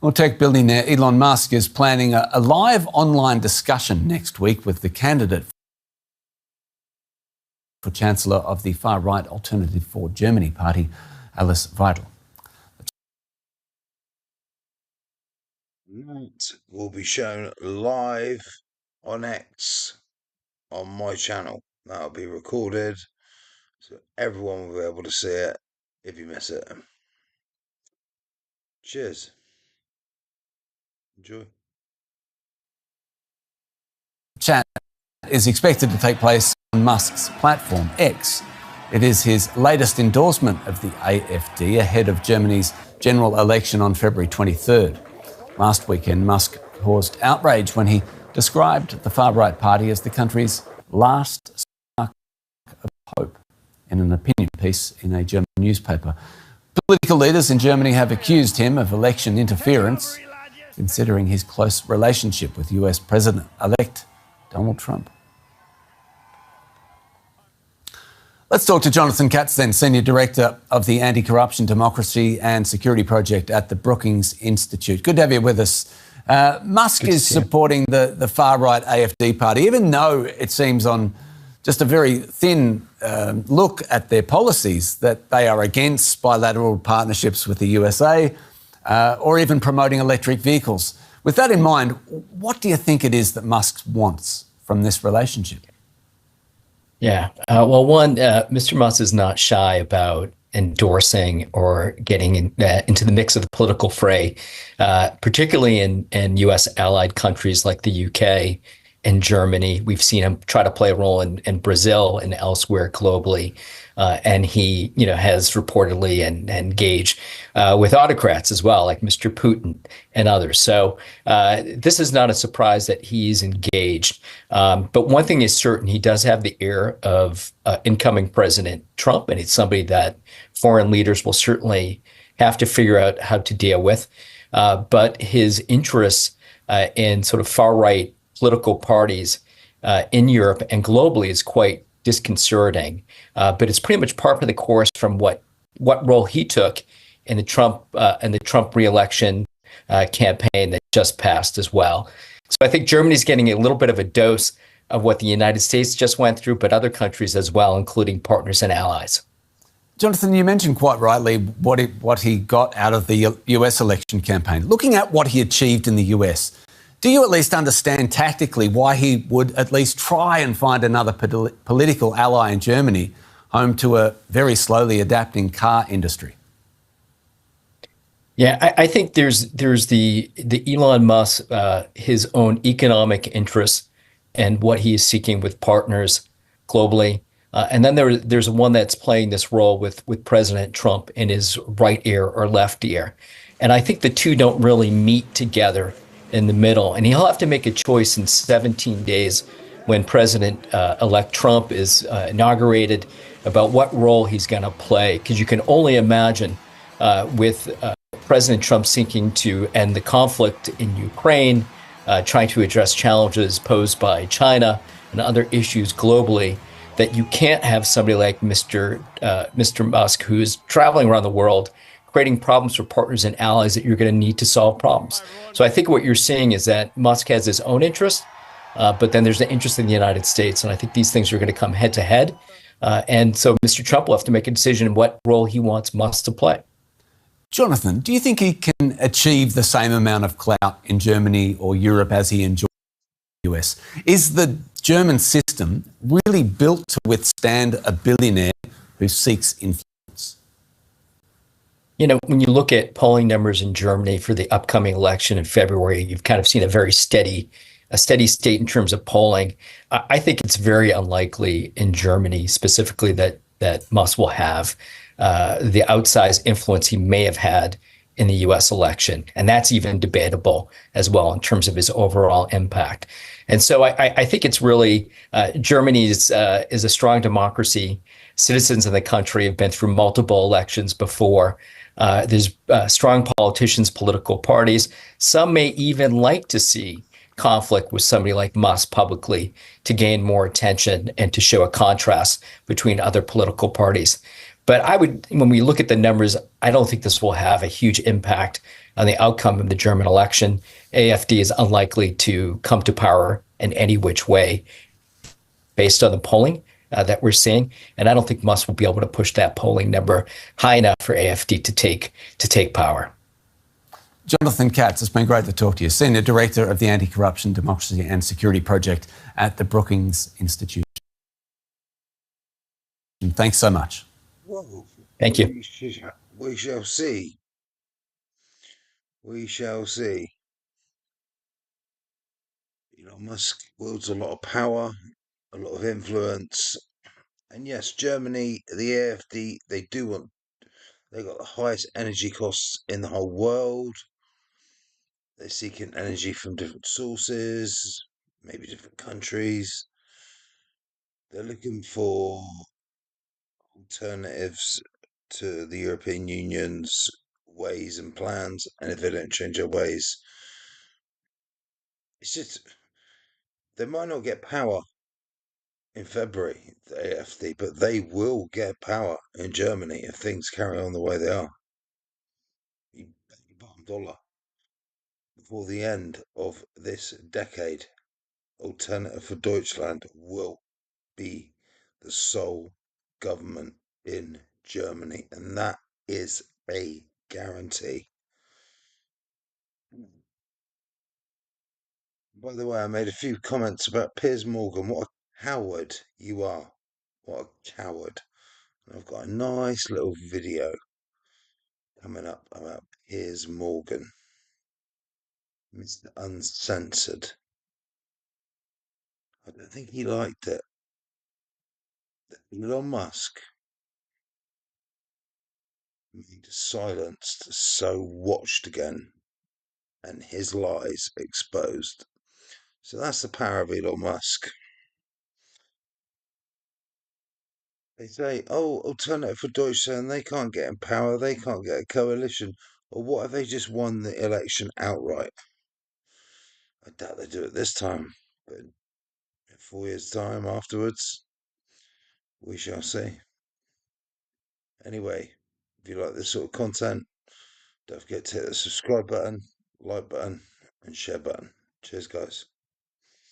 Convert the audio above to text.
Well, tech billionaire Elon Musk is planning a live online discussion next week with the candidate for Chancellor of the far-right Alternative for Germany party, Alice Weidel. That will be shown live on X on my channel. That'll be recorded, so everyone will be able to see it if you miss it. Cheers. Enjoy. Chat is expected to take place on Musk's platform, X. It is his latest endorsement of the AFD ahead of Germany's general election on February 23rd. Last weekend, Musk caused outrage when he described the far-right party as the country's last spark of hope in an opinion piece in a German newspaper. Political leaders in Germany have accused him of election interference, considering his close relationship with US President-elect Donald Trump. Let's talk to Jonathan Katz then, Senior Director of the Anti-Corruption, Democracy and Security Project at the Brookings Institute. Good to have you with us. Musk is supporting the far-right AFD party, even though it seems on just a very thin look at their policies that they are against bilateral partnerships with the USA or even promoting electric vehicles. With that in mind, what do you think it is that Musk wants from this relationship? Yeah, well, one, Mr. Musk is not shy about endorsing or getting into the mix of the political fray, particularly in U.S. allied countries like the UK and Germany. We've seen him try to play a role in Brazil and elsewhere globally. And he, has reportedly engaged with autocrats as well, like Mr. Putin and others. So this is not a surprise that he's engaged. But one thing is certain, he does have the ear of incoming President Trump, and it's somebody that foreign leaders will certainly have to figure out how to deal with. But his interests in sort of far-right political parties in Europe and globally is quite disconcerting, but it's pretty much par for the course from what role he took in the Trump re-election campaign that just passed as well. So I think Germany's getting a little bit of a dose of what the United States just went through, but other countries as well, including partners and allies. Jonathan, you mentioned quite rightly what he got out of the US election campaign. Looking at what he achieved in the US, do you at least understand tactically why he would at least try and find another political ally in Germany, home to a very slowly adapting car industry? Yeah, I think there's the Elon Musk, his own economic interests and what he is seeking with partners globally. And then there's one that's playing this role with President Trump in his right ear or left ear. And I think the two don't really meet together in the middle. And he'll have to make a choice in 17 days when President-elect Trump is inaugurated about what role he's going to play. Because you can only imagine with President Trump seeking to end the conflict in Ukraine, trying to address challenges posed by China and other issues globally, that you can't have somebody like Mr. Musk, who is traveling around the world, creating problems for partners and allies that you're going to need to solve problems. So I think what you're seeing is that Musk has his own interest, but then there's the interest in the United States. And I think these things are going to come head to head. And so Mr. Trump will have to make a decision in what role he wants Musk to play. Jonathan, do you think he can achieve the same amount of clout in Germany or Europe as he enjoyed in the US? Is the German system really built to withstand a billionaire who seeks influence? When you look at polling numbers in Germany for the upcoming election in February, you've kind of seen a very steady state in terms of polling. I think it's very unlikely in Germany specifically that Musk will have the outsized influence he may have had in the U.S. election. And that's even debatable as well in terms of his overall impact. And so I think it's really Germany is a strong democracy. Citizens in the country have been through multiple elections before. There's strong politicians, political parties. Some may even like to see conflict with somebody like Musk publicly to gain more attention and to show a contrast between other political parties. But when we look at the numbers, I don't think this will have a huge impact on the outcome of the German election. AFD is unlikely to come to power in any which way based on the polling that we're seeing. And I don't think Musk will be able to push that polling number high enough for AFD to take power. Jonathan Katz, it's been great to talk to you, Senior Director of the Anti-Corruption, Democracy and Security Project at the Brookings Institute. Thanks so much. Well, Thank you. we shall see. We shall see. Elon Musk wields a lot of power, a lot of influence. And yes, Germany, the AFD, they got the highest energy costs in the whole world. They're seeking energy from different sources, maybe different countries. They're looking for alternatives to the European Union's ways and plans. And if they don't change their ways, it's just they might not get power in February, the AFD, but they will get power in Germany if things carry on the way they are. You bet your bottom dollar. Before the end of this decade, Alternative for Deutschland will be the sole government in Germany, and that is a guarantee. By the way, I made a few comments about Piers Morgan. What a coward you are. What a coward. And I've got a nice little video coming up about Piers Morgan, Mr. Uncensored. I don't think he liked it. Elon Musk made silenced, so watched again, and his lies exposed. So that's the power of Elon Musk. They say, oh, Alternative for Deutschland, they can't get in power, they can't get a coalition. Or what if they just won the election outright? I doubt they do it this time, but in 4 years' time afterwards, we shall see. Anyway, if you like this sort of content, don't forget to hit the subscribe button, like button, and share button. Cheers, guys.